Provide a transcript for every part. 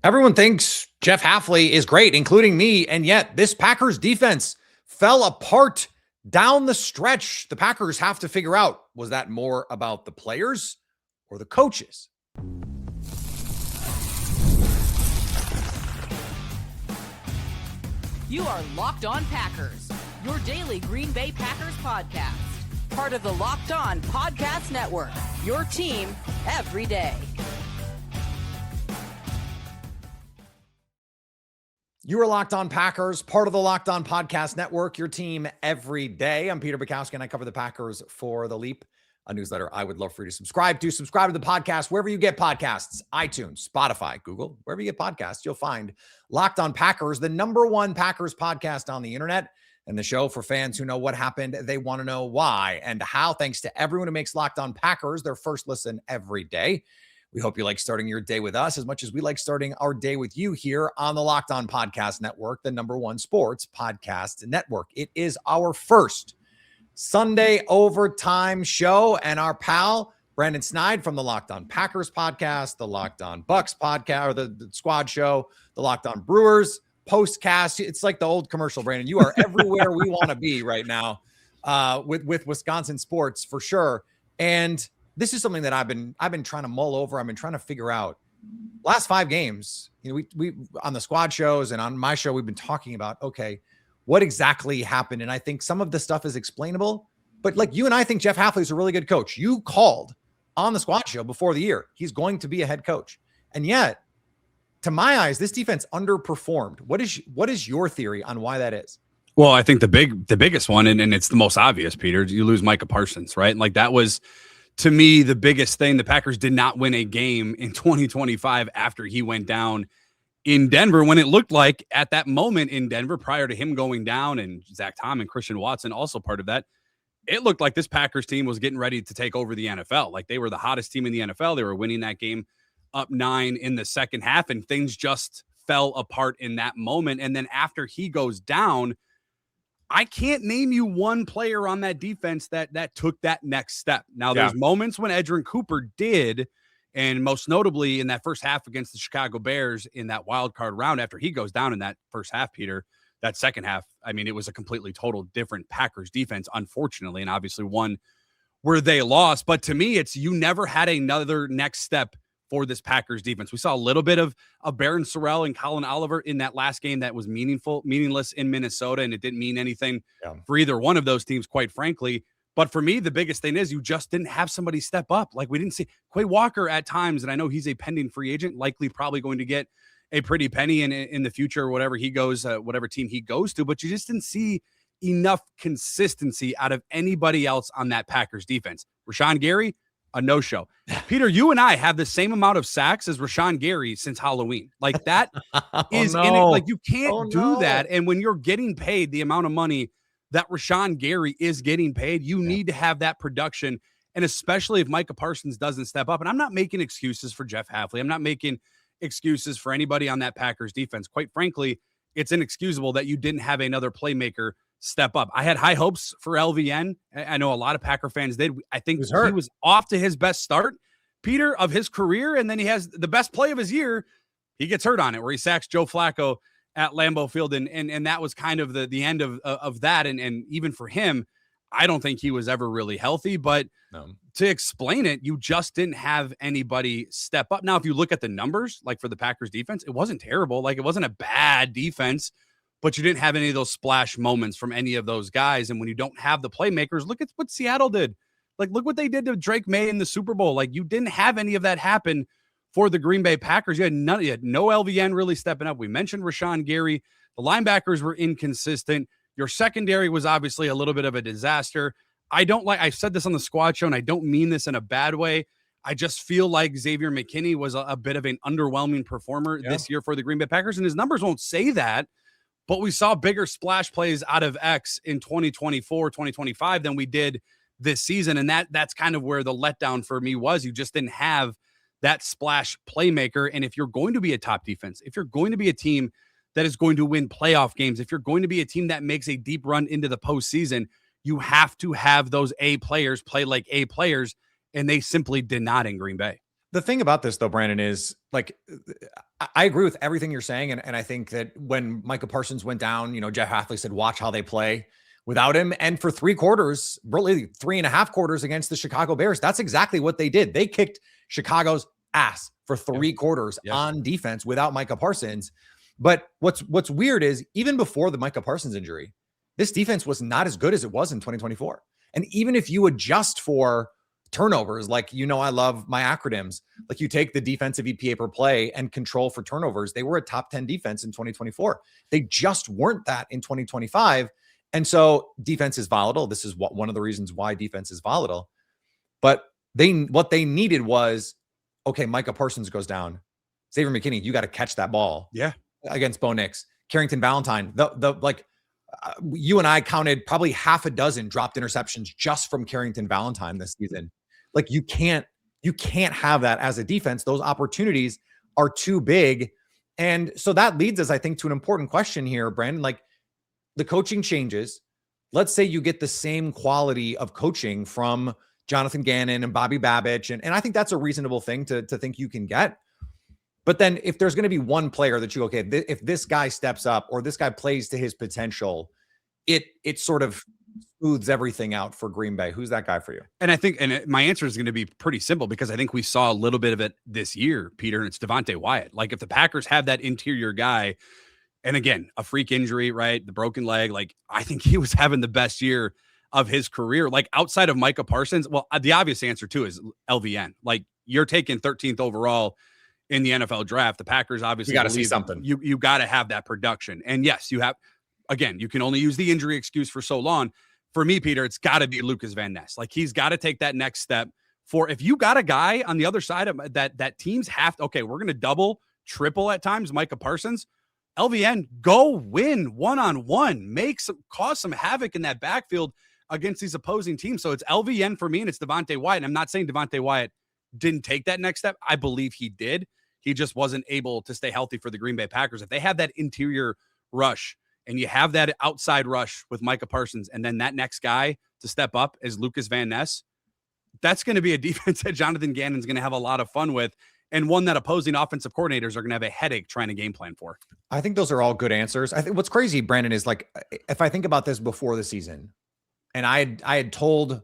Everyone thinks Jeff Hafley is great, including me, and yet this Packers defense fell apart down the stretch. The Packers have to figure out, was that more about the players or the coaches? You are Locked On Packers, your daily Green Bay Packers podcast. Part of the Locked On Podcast Network, your team every day. You are Locked On Packers, part of the Locked On Podcast Network, your team every day. I'm Peter Bukowski, and I cover the Packers for The Leap, a newsletter I would love for you to subscribe to. Subscribe to the podcast wherever you get podcasts, iTunes, Spotify, Google, wherever you get podcasts, you'll find Locked On Packers, the number one Packers podcast on the internet, and the show for fans who know what happened. They want to know why and how. Thanks to everyone who makes Locked On Packers their first listen every day. We hope you like starting your day with us as much as we like starting our day with you here on the Locked On Podcast Network, the number one sports podcast network. It is our first Sunday overtime show, and our pal Brandon Sneide from the Locked On Packers podcast, the Locked On Bucks podcast, or the squad show, the Locked On Brewers postcast. It's like the old commercial, Brandon. You are everywhere we want to be right now with Wisconsin sports for sure. And this is something that I've been trying to mull over. I've been trying to figure out. Last 5 games, we on the squad shows and on my show, we've been talking about, okay, what exactly happened? And I think some of the stuff is explainable, but like you and I think Jeff Hafley is a really good coach. You called on the squad show before the year, he's going to be a head coach. And yet, to my eyes, this defense underperformed. What is your theory on why that is? Well, I think the biggest one, and it's the most obvious, Peter, you lose Micah Parsons, right? Like that was, to me, the biggest thing. The Packers did not win a game in 2025 after he went down in Denver, when it looked like at that moment in Denver, prior to him going down, and Zach Tom and Christian Watson also part of that, it looked like this Packers team was getting ready to take over the NFL. Like they were the hottest team in the NFL. They were winning that game up 9 in the second half, and things just fell apart in that moment. And then after he goes down, I can't name you one player on that defense that took that next step. Now, there's moments when Edgerrin Cooper did, and most notably in that first half against the Chicago Bears in that wild card round after he goes down in that first half, Peter. That second half, I mean, it was a completely total different Packers defense, unfortunately, and obviously one where they lost. But to me, it's you never had another next step for this Packers defense. We saw a little bit of Baron Sorrell and Colin Oliver in that last game that was meaningless in Minnesota, and it didn't mean anything for either one of those teams, quite frankly. But for me, the biggest thing is you just didn't have somebody step up. Like we didn't see Quay Walker at times, and I know he's a pending free agent, likely probably going to get a pretty penny in the future, whatever he goes, whatever team he goes to, but you just didn't see enough consistency out of anybody else on that Packers defense. Rashawn Gary, a no-show. Peter, you and I have the same amount of sacks as Rashawn Gary since Halloween. Like that is in it. Like you can't do that. And when you're getting paid the amount of money that Rashawn Gary is getting paid, you need to have that production. And especially if Micah Parsons doesn't step up. And I'm not making excuses for Jeff Hafley. I'm not making excuses for anybody on that Packers defense. Quite frankly, it's inexcusable that you didn't have another playmaker step up. I had high hopes for LVN. I know a lot of Packer fans did. I think he was off to his best start, Peter, of his career. And then he has the best play of his year. He gets hurt on it where he sacks Joe Flacco at Lambeau Field. And that was kind of the end of that. And even for him, I don't think he was ever really healthy, but to explain it, you just didn't have anybody step up. Now, if you look at the numbers, like for the Packers defense, it wasn't terrible. Like it wasn't a bad defense, but you didn't have any of those splash moments from any of those guys. And when you don't have the playmakers, look at what Seattle did. Like, look what they did to Drake May in the Super Bowl. Like you didn't have any of that happen for the Green Bay Packers. You had no LVN really stepping up. We mentioned Rashawn Gary. The linebackers were inconsistent. Your secondary was obviously a little bit of a disaster. I've said this on the squad show, and I don't mean this in a bad way. I just feel like Xavier McKinney was a bit of an underwhelming performer this year for the Green Bay Packers, and his numbers won't say that, but we saw bigger splash plays out of X in 2024, 2025 than we did this season, and that's kind of where the letdown for me was. You just didn't have that splash playmaker, and if you're going to be a top defense, if you're going to be a team that is going to win playoff games, if you're going to be a team that makes a deep run into the postseason, you have to have those A players play like A players, and they simply did not in Green Bay. The thing about this, though, Brandon, is like, I agree with everything you're saying. And I think that when Micah Parsons went down, Jeff Hafley said, watch how they play without him. And for 3 quarters, really 3.5 quarters against the Chicago Bears, that's exactly what they did. They kicked Chicago's ass for 3 quarters on defense without Micah Parsons. But what's weird is even before the Micah Parsons injury, this defense was not as good as it was in 2024. And even if you adjust for turnovers, like, I love my acronyms, like you take the defensive EPA per play and control for turnovers, they were a top 10 defense in 2024. They just weren't that in 2025. And so defense is volatile. This is one of the reasons why defense is volatile. But what they needed was, okay, Micah Parsons goes down. Xavier McKinney, you got to catch that ball. Yeah. Against Bo Nix. Carrington Valentine, you and I counted probably half a dozen dropped interceptions just from Carrington Valentine this season. Like you can't have that as a defense. Those opportunities are too big. And so that leads us, I think, to an important question here, Brandon. Like the coaching changes. Let's say you get the same quality of coaching from Jonathan Gannon and Bobby Babich. And I think that's a reasonable thing to think you can get. But then if there's going to be one player that if this guy steps up or this guy plays to his potential, it sort of smooths everything out for Green Bay. Who's that guy for you? And I think, my answer is going to be pretty simple because I think we saw a little bit of it this year, Peter, and it's Devontae Wyatt. Like if the Packers have that interior guy, and again, a freak injury, right? The broken leg, like I think he was having the best year of his career. Like outside of Micah Parsons, well, the obvious answer too is LVN. Like you're taking 13th overall in the NFL draft. The Packers obviously got to see something. You got to have that production. And yes, you have, again, you can only use the injury excuse for so long. For me, Peter, it's got to be Lucas Van Ness. Like he's got to take that next step for if you got a guy on the other side of that teams have to, okay, we're going to double, triple at times, Micah Parsons, LVN, go win one-on-one, cause some havoc in that backfield against these opposing teams. So it's LVN for me and it's Devontae Wyatt. And I'm not saying Devontae Wyatt didn't take that next step. I believe he did. He just wasn't able to stay healthy for the Green Bay Packers. If they have that interior rush and you have that outside rush with Micah Parsons and then that next guy to step up is Lucas Van Ness, that's going to be a defense that Jonathan Gannon's going to have a lot of fun with and one that opposing offensive coordinators are going to have a headache trying to game plan for. I think those are all good answers. I think what's crazy, Brandon, is like, if I think about this before the season and I had told,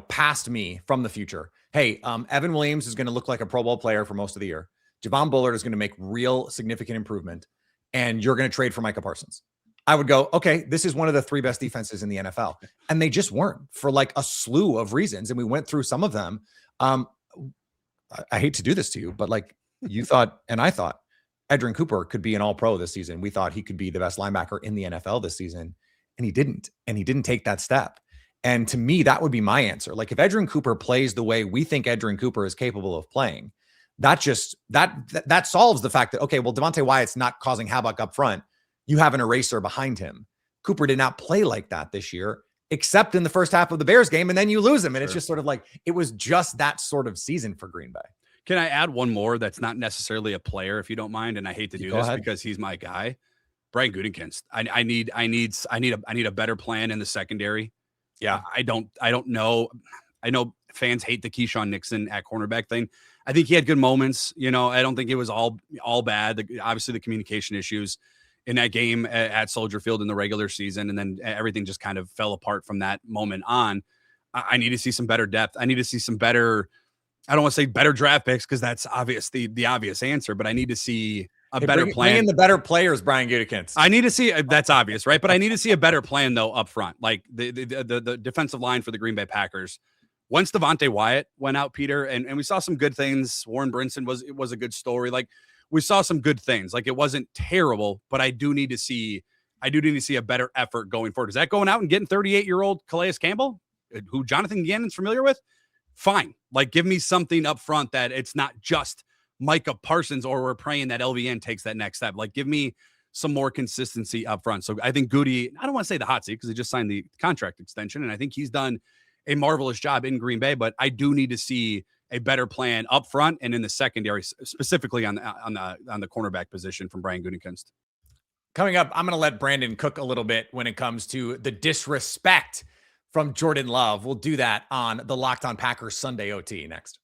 past me from the future, hey, Evan Williams is going to look like a Pro Bowl player for most of the year. Javon Bullard is going to make real significant improvement and you're going to trade for Micah Parsons. I would go, okay, this is one of the 3 best defenses in the NFL. And they just weren't for like a slew of reasons. And we went through some of them. I hate to do this to you, but like you thought, and I thought Edrin Cooper could be an all-pro this season. We thought he could be the best linebacker in the NFL this season. And he didn't take that step. And to me, that would be my answer. Like if Edrin Cooper plays the way we think Edrin Cooper is capable of playing, that solves the fact that, okay, well, Devontae Wyatt's not causing havoc up front. You have an eraser behind him. Cooper did not play like that this year, except in the first half of the Bears game, and then you lose him. And It's just sort of like, it was just that sort of season for Green Bay. Can I add one more that's not necessarily a player, if you don't mind? And I hate to do this because he's my guy. Brian Gutekunst. I need a better plan in the secondary. Yeah. I don't know. I know fans hate the Keyshawn Nixon at cornerback thing. I think he had good moments. I don't think it was all bad. Obviously the communication issues in that game at Soldier Field in the regular season. And then everything just kind of fell apart from that moment on. I need to see some better depth. I need to see some better, I don't want to say better draft picks because that's obvious, the obvious answer, but I need to see a better plan. Bring in the better players, Brian Gutekunst. I need to see, that's obvious, right? But I need to see a better plan though up front. Like the defensive line for the Green Bay Packers. Once Devontae Wyatt went out, Peter, and we saw some good things. Warren Brinson was a good story. Like we saw some good things. Like it wasn't terrible, but I do need to see a better effort going forward. Is that going out and getting 38-year-old Calais Campbell, who Jonathan Gannon's familiar with? Fine. Like give me something up front that it's not just Micah Parsons or we're praying that LVN takes that next step. Like give me some more consistency up front. So I think Goody, I don't want to say the hot seat because he just signed the contract extension. And I think he's done a marvelous job in Green Bay, but I do need to see a better plan up front and in the secondary, specifically on the cornerback position from Brian Gutekunst. Coming up, I'm going to let Brandon cook a little bit when it comes to the disrespect from Jordan Love. We'll do that on the Locked On Packers Sunday OT next.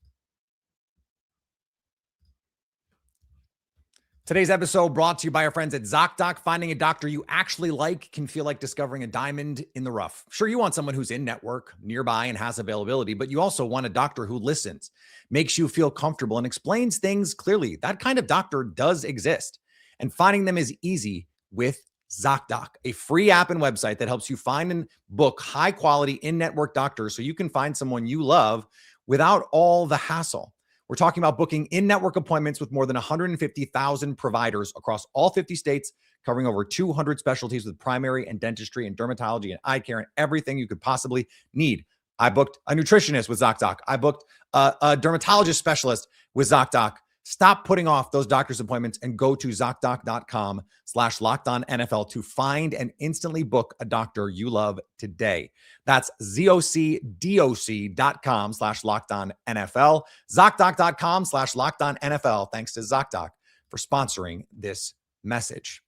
Today's episode brought to you by our friends at ZocDoc. Finding a doctor you actually like can feel like discovering a diamond in the rough. Sure, you want someone who's in network, nearby, and has availability, but you also want a doctor who listens, makes you feel comfortable, and explains things clearly. That kind of doctor does exist. And finding them is easy with ZocDoc, a free app and website that helps you find and book high-quality in-network doctors so you can find someone you love without all the hassle. We're talking about booking in-network appointments with more than 150,000 providers across all 50 states, covering over 200 specialties with primary and dentistry and dermatology and eye care and everything you could possibly need. I booked a nutritionist with ZocDoc. I booked a dermatologist specialist with ZocDoc. Stop putting off those doctor's appointments and go to ZocDoc.com/LockedOnNFL to find and instantly book a doctor you love today. That's ZocDoc.com/LockedOnNFL. ZocDoc.com/LockedOnNFL. Thanks to ZocDoc for sponsoring this message.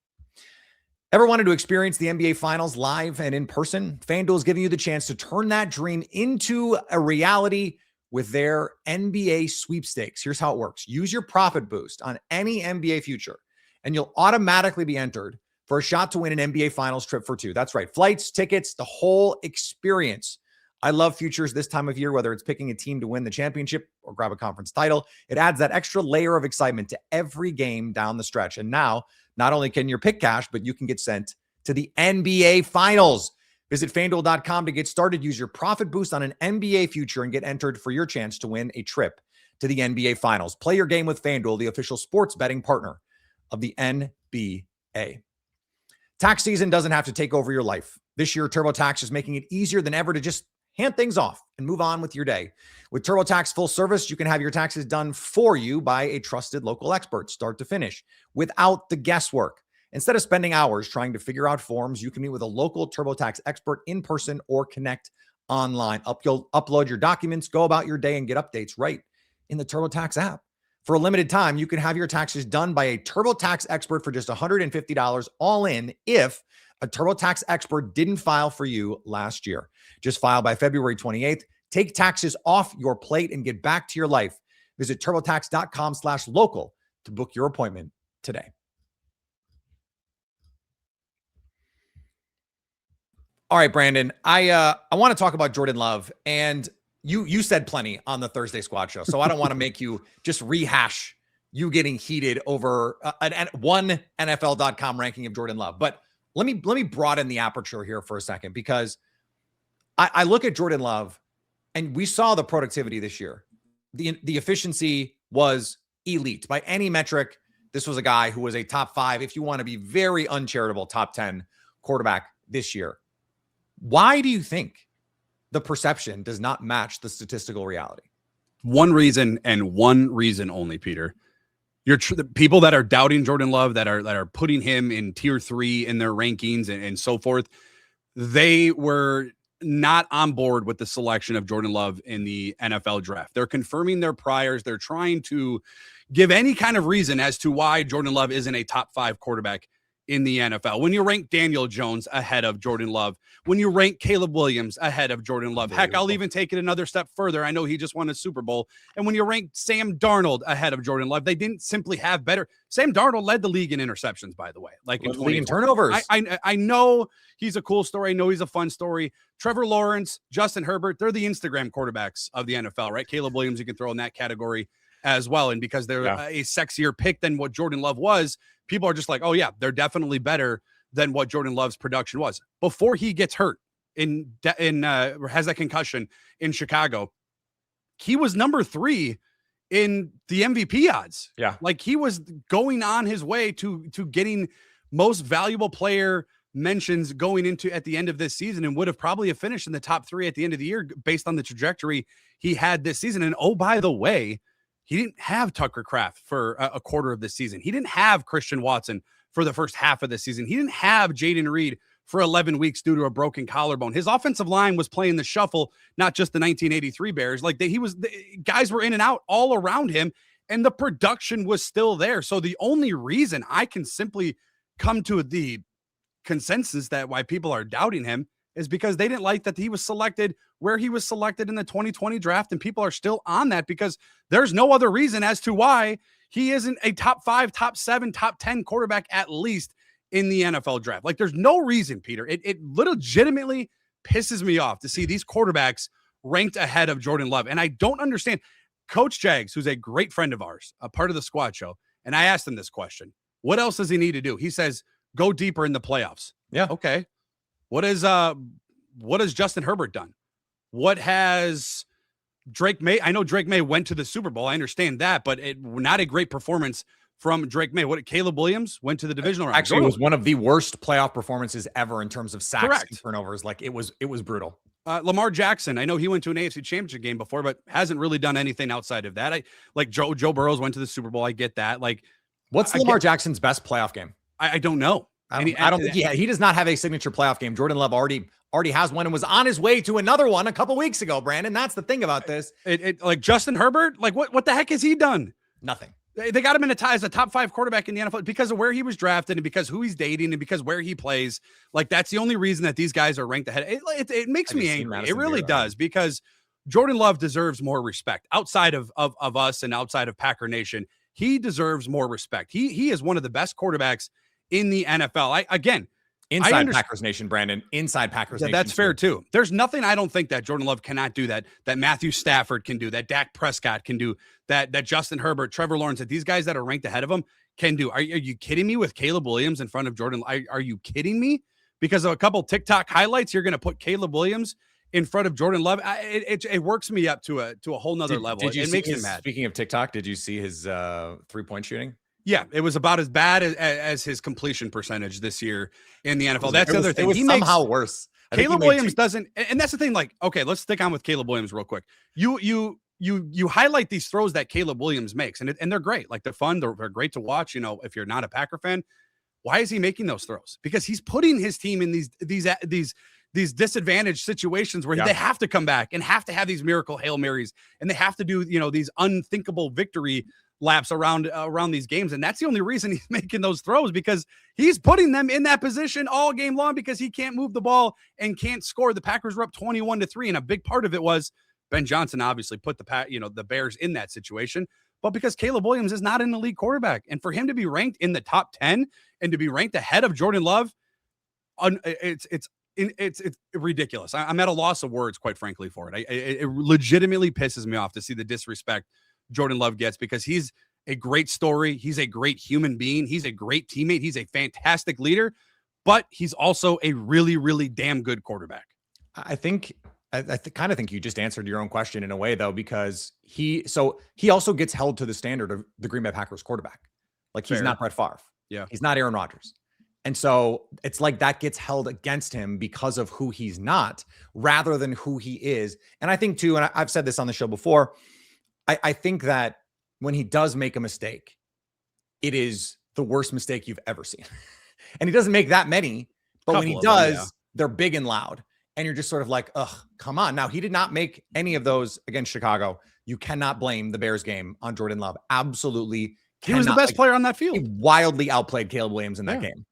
Ever wanted to experience the NBA Finals live and in person? FanDuel is giving you the chance to turn that dream into a reality with their NBA sweepstakes. Here's how it works. Use your profit boost on any NBA future, and you'll automatically be entered for a shot to win an NBA Finals trip for two. That's right. Flights, tickets, the whole experience. I love futures this time of year, whether it's picking a team to win the championship or grab a conference title. It adds that extra layer of excitement to every game down the stretch. And now, not only can you pick cash, but you can get sent to the NBA Finals. Visit FanDuel.com to get started. Use your profit boost on an NBA future and get entered for your chance to win a trip to the NBA Finals. Play your game with FanDuel, the official sports betting partner of the NBA. Tax season doesn't have to take over your life. This year, TurboTax is making it easier than ever to just hand things off and move on with your day. With TurboTax Full Service, you can have your taxes done for you by a trusted local expert, start to finish, without the guesswork. Instead of spending hours trying to figure out forms, you can meet with a local TurboTax expert in person or connect online. You'll upload your documents, go about your day, and get updates right in the TurboTax app. For a limited time, you can have your taxes done by a TurboTax expert for just $150 all in if a TurboTax expert didn't file for you last year. Just file by February 28th. Take taxes off your plate and get back to your life. Visit TurboTax.com/local to book your appointment today. All right, Brandon, I want to talk about Jordan Love, and you said plenty on the Thursday Squad show, so I don't want to make you just rehash you getting heated over one NFL.com ranking of Jordan Love. But let me broaden the aperture here for a second, because I look at Jordan Love, and we saw the productivity this year. The efficiency was elite by any metric. This was a guy who was a top 5, if you want to be very uncharitable, top 10 quarterback this year. Why do you think the perception does not match the statistical reality? One reason, and one reason only, Peter. The people that are doubting Jordan Love, that are putting him in tier 3 in their rankings and so forth, they were not on board with the selection of Jordan Love in the NFL draft. They're confirming their priors. They're trying to give any kind of reason as to why Jordan Love isn't a top 5 quarterback in the NFL. When you rank Daniel Jones ahead of Jordan Love, when you rank Caleb Williams ahead of Jordan Love, heck, I'll even take it another step further. I know he just won a Super Bowl. And when you rank Sam Darnold ahead of Jordan Love, they didn't simply have better. Sam Darnold led the league in interceptions, by the way, like in 20 turnovers. I know he's a cool story. I know he's a fun story. Trevor Lawrence, Justin Herbert, they're the Instagram quarterbacks of the NFL, right? Caleb Williams, you can throw in that category as well. And because they're a sexier pick than what Jordan Love was, people are just like, oh yeah, they're definitely better than what Jordan Love's production was. Before he gets hurt has that concussion in Chicago, he was number 3 in the MVP odds. Yeah. Like he was going on his way to getting most valuable player mentions going into at the end of this season, and would have probably have finished in the top 3 at the end of the year based on the trajectory he had this season. And oh, by the way, he didn't have Tucker Kraft for a quarter of the season. He didn't have Christian Watson for the first half of the season. He didn't have Jaden Reed for 11 weeks due to a broken collarbone. His offensive line was playing the shuffle, not just the 1983 Bears. Like guys were in and out all around him, and the production was still there. So the only reason I can simply come to the consensus that why people are doubting him is because they didn't like that he was selected where he was selected in the 2020 draft. And people are still on that because there's no other reason as to why he isn't a top 5, top 7, top 10 quarterback at least in the NFL draft. Like, there's no reason, Peter. It legitimately pisses me off to see these quarterbacks ranked ahead of Jordan Love. And I don't understand. Coach Jags, who's a great friend of ours, a part of the Squad Show, and I asked him this question. What else does he need to do? He says, go deeper in the playoffs. Yeah. Okay. What has Justin Herbert done? What has Drake May? I know Drake May went to the Super Bowl. I understand that, but not a great performance from Drake May. What, Caleb Williams went to the divisional round. Actually, it was one of the worst playoff performances ever in terms of sacks and turnovers. Like, it was brutal. Lamar Jackson, I know he went to an AFC Championship game before, but hasn't really done anything outside of that. Joe Burrows went to the Super Bowl. I get that. Like, what's Lamar Jackson's best playoff game? I don't know. I don't think he does not have a signature playoff game. Jordan Love already has one and was on his way to another one a couple weeks ago, Brandon. That's the thing about this. Like Justin Herbert, like what the heck has he done? Nothing. They got him in as a top 5 quarterback in the NFL because of where he was drafted and because who he's dating and because where he plays. Like, that's the only reason that these guys are ranked ahead. It makes me angry. It really does, because Jordan Love deserves more respect outside of us and outside of Packer Nation. He deserves more respect. He is one of the best quarterbacks in the NFL. Inside Packers Nation, Brandon. Inside Packers Nation. That's fair too. There's nothing I don't think that Jordan Love cannot do that Matthew Stafford can do, that Dak Prescott can do, that Justin Herbert, Trevor Lawrence, that these guys that are ranked ahead of him can do. Are you kidding me with Caleb Williams in front of Jordan? Are you kidding me? Because of a couple TikTok highlights, you're going to put Caleb Williams in front of Jordan Love. It works me up to a whole nother level. It makes me mad. Speaking of TikTok, did you see his 3-point shooting? Yeah, it was about as bad as his completion percentage this year in the NFL. That's the other thing. It was somehow worse. Caleb Williams doesn't, and that's the thing. Like, okay, let's stick on with Caleb Williams real quick. You highlight these throws that Caleb Williams makes, and they're great. Like, they're fun. They're great to watch. You know, if you're not a Packer fan, why is he making those throws? Because he's putting his team in these disadvantaged situations where they have to come back and have to have these miracle Hail Marys, and they have to do, these unthinkable victory laps around these games. And that's the only reason he's making those throws, because he's putting them in that position all game long because he can't move the ball and can't score. The Packers were up 21-3. And a big part of it was Ben Johnson obviously put the Bears in that situation, but because Caleb Williams is not an elite quarterback, and for him to be ranked in the top 10 and to be ranked ahead of Jordan Love, it's ridiculous. I'm at a loss of words, quite frankly, for it. It legitimately pisses me off to see the disrespect Jordan Love gets, because he's a great story. He's a great human being. He's a great teammate. He's a fantastic leader, but he's also a really, really damn good quarterback. I kind of think you just answered your own question in a way, though, because he also gets held to the standard of the Green Bay Packers quarterback. Like, he's not Brett Favre. Yeah. He's not Aaron Rodgers. And so it's like that gets held against him because of who he's not rather than who he is. And I think too, and I've said this on the show before, I think that when he does make a mistake, it is the worst mistake you've ever seen. And he doesn't make that many, but when he does, they're big and loud. And you're just sort of like, ugh, come on. Now, he did not make any of those against Chicago. You cannot blame the Bears game on Jordan Love. Absolutely. He was the best player on that field. He wildly outplayed Caleb Williams in that game.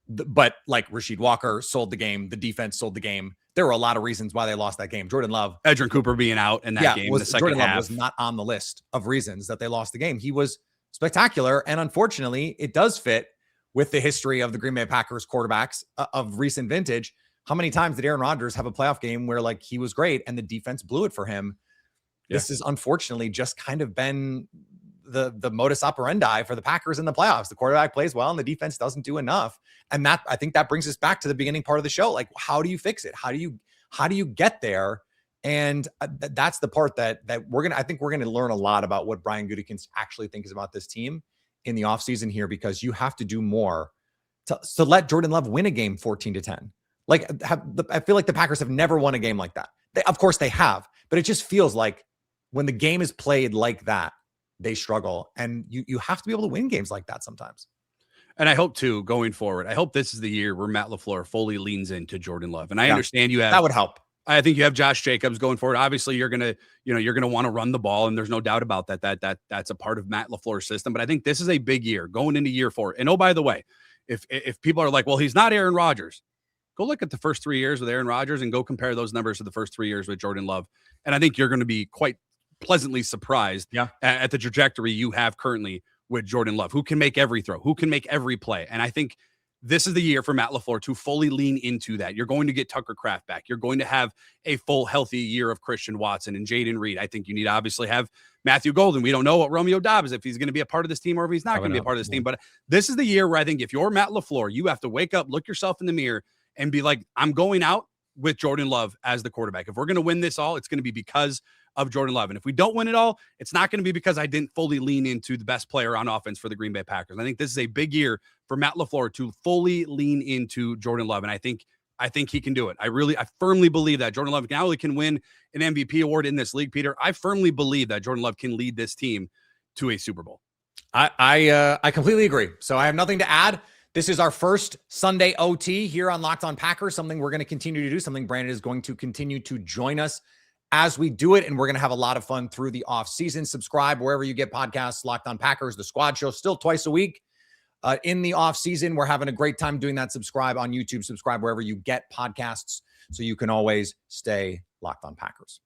But like, Rasheed Walker sold the game. The defense sold the game. There were a lot of reasons why they lost that game. Jordan Love. Edgerrin Cooper being out in that game in the second Jordan half. Love was not on the list of reasons that they lost the game. He was spectacular. And unfortunately, it does fit with the history of the Green Bay Packers quarterbacks of recent vintage. How many times did Aaron Rodgers have a playoff game where, like, he was great and the defense blew it for him? Yeah. This has unfortunately just kind of been the modus operandi for the Packers in the playoffs. The quarterback plays well and the defense doesn't do enough. And that, I think that brings us back to the beginning part of the show. Like, how do you fix it? How do you get there? And that's the part that I think we're going to learn a lot about what Brian Gutekunst actually thinks about this team in the offseason here, because you have to do more to let Jordan Love win a game 14-10. Like, I feel like the Packers have never won a game like that. Of course they have, but it just feels like when the game is played like that, they struggle. And you have to be able to win games like that sometimes. And I hope too, going forward, I hope this is the year where Matt LaFleur fully leans into Jordan Love. And I understand that would help. I think you have Josh Jacobs going forward. Obviously, you're gonna want to run the ball, and there's no doubt about that. That's a part of Matt LaFleur's system. But I think this is a big year going into year 4. And oh, by the way, if people are like, well, he's not Aaron Rodgers, go look at the first 3 years with Aaron Rodgers and go compare those numbers to the first 3 years with Jordan Love. And I think you're going to be quite pleasantly surprised at the trajectory you have currently with Jordan Love, who can make every throw, who can make every play. And I think this is the year for Matt LaFleur to fully lean into that. You're going to get Tucker Kraft back. You're going to have a full, healthy year of Christian Watson and Jaden Reed. I think you need to obviously have Matthew Golden. We don't know what Romeo Dobbs, if he's going to be a part of this team or if he's not going to be a part of this team. But this is the year where I think if you're Matt LaFleur, you have to wake up, look yourself in the mirror, and be like, I'm going out with Jordan Love as the quarterback. If we're going to win this all, it's going to be because of Jordan Love. And if we don't win it all, it's not going to be because I didn't fully lean into the best player on offense for the Green Bay Packers. I think this is a big year for Matt LaFleur to fully lean into Jordan Love. And I think he can do it. I firmly believe that Jordan Love not only can win an MVP award in this league, Peter, I firmly believe that Jordan Love can lead this team to a Super Bowl. I completely agree. So I have nothing to add. This is our first Sunday OT here on Locked On Packers, something we're going to continue to do, something Brandon is going to continue to join us as we do it, and we're going to have a lot of fun through the offseason. Subscribe wherever you get podcasts. Locked On Packers, the Squad Show, still twice a week. In the offseason, we're having a great time doing that. Subscribe on YouTube. Subscribe wherever you get podcasts so you can always stay Locked On Packers.